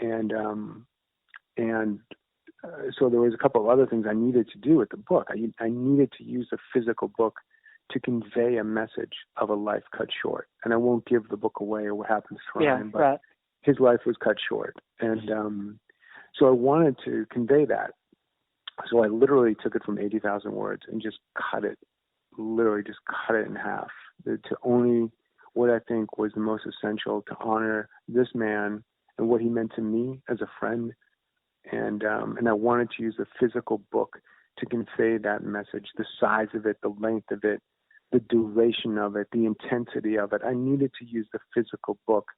And so there was a couple of other things I needed to do with the book. I needed to use a physical book to convey a message of a life cut short. And I won't give the book away or what happens to Ryan, but his life was cut short. And so I wanted to convey that. So I literally took it from 80,000 words and just cut it in half to only what I think was the most essential to honor this man and what he meant to me as a friend. And I wanted to use a physical book to convey that message, the size of it, the length of it, the duration of it, the intensity of it. I needed to use the physical book,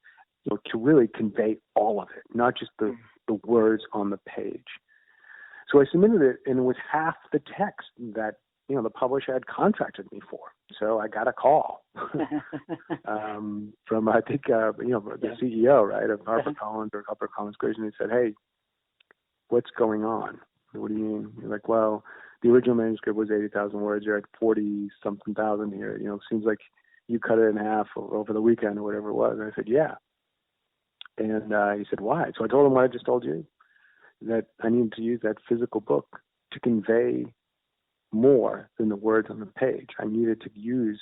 to really convey all of it, not just the words on the page. So I submitted it, and it was half the text that the publisher had contracted me for. So I got a call from, I think, the CEO, right, of HarperCollins or HarperCollins Creation. They said, "Hey, what's going on?" "What do you mean?" You're like, "Well, the original manuscript was 80,000 words. You're at 40-something thousand here. It seems like you cut it in half over the weekend or whatever it was." And I said, "Yeah." And he said, "Why?" So I told him what I just told you, that I needed to use that physical book to convey more than the words on the page. I needed to use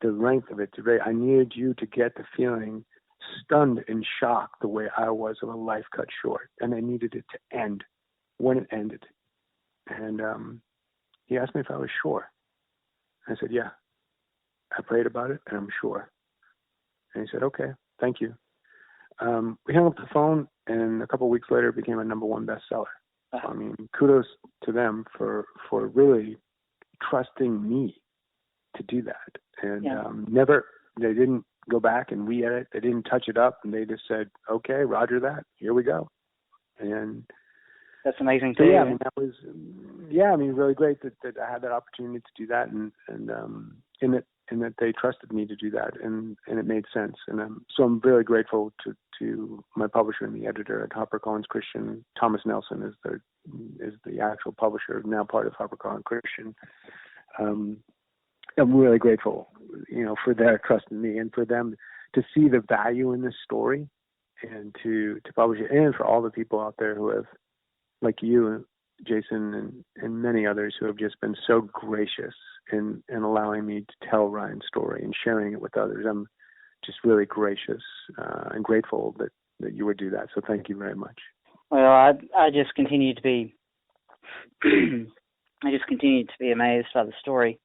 the length of it I needed you to get the feeling stunned and shocked the way I was of a life cut short. And I needed it to end when it ended. And he asked me if I was sure. I said, "Yeah." I prayed about it, and I'm sure. And he said, "Okay, thank you." We hung up the phone, and a couple of weeks later, it became a #1 bestseller. So, I mean, kudos to them for really trusting me to do that. And they didn't go back and re-edit. They didn't touch it up, and they just said, "Okay, roger that. Here we go." And that's amazing so, too. yeah, I mean, that was, really great that I had that opportunity to do that, and that they trusted me to do that, and it made sense. And so I'm very grateful to my publisher and the editor at HarperCollins Christian. Thomas Nelson is the actual publisher, now part of HarperCollins Christian. I'm really grateful, for their trust in me and for them to see the value in this story and to publish it, and for all the people out there who have, like you, Jason, and many others who have just been so gracious in allowing me to tell Ryan's story and sharing it with others. I'm just really gracious and grateful that you would do that. So thank you very much. Well, I just continue to be amazed by the story,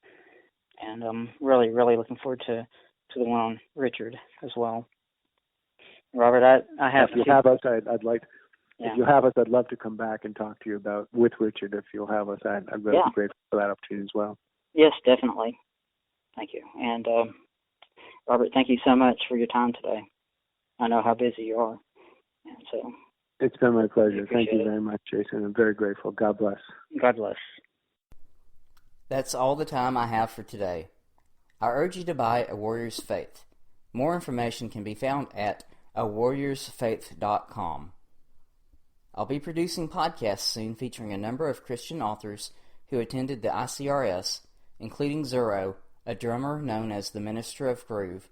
and I'm really, really looking forward to the one on Richard as well. Robert, I have. If you have us, I'd like. Yeah. If you have us, I'd love to come back and talk to you with Richard. If you'll have us, I'd really be grateful for that opportunity as well. Yes, definitely. Thank you. And Robert, thank you so much for your time today. I know how busy you are. And so it's been my pleasure. Thank you very much, Jason. I'm very grateful. God bless. God bless. That's all the time I have for today. I urge you to buy A Warrior's Faith. More information can be found at awarriorsfaith.com. I'll be producing podcasts soon featuring a number of Christian authors who attended the ICRS, including Zuro, a drummer known as the Minister of Groove,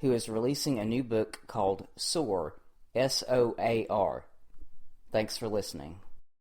who is releasing a new book called SOAR, S-O-A-R. Thanks for listening.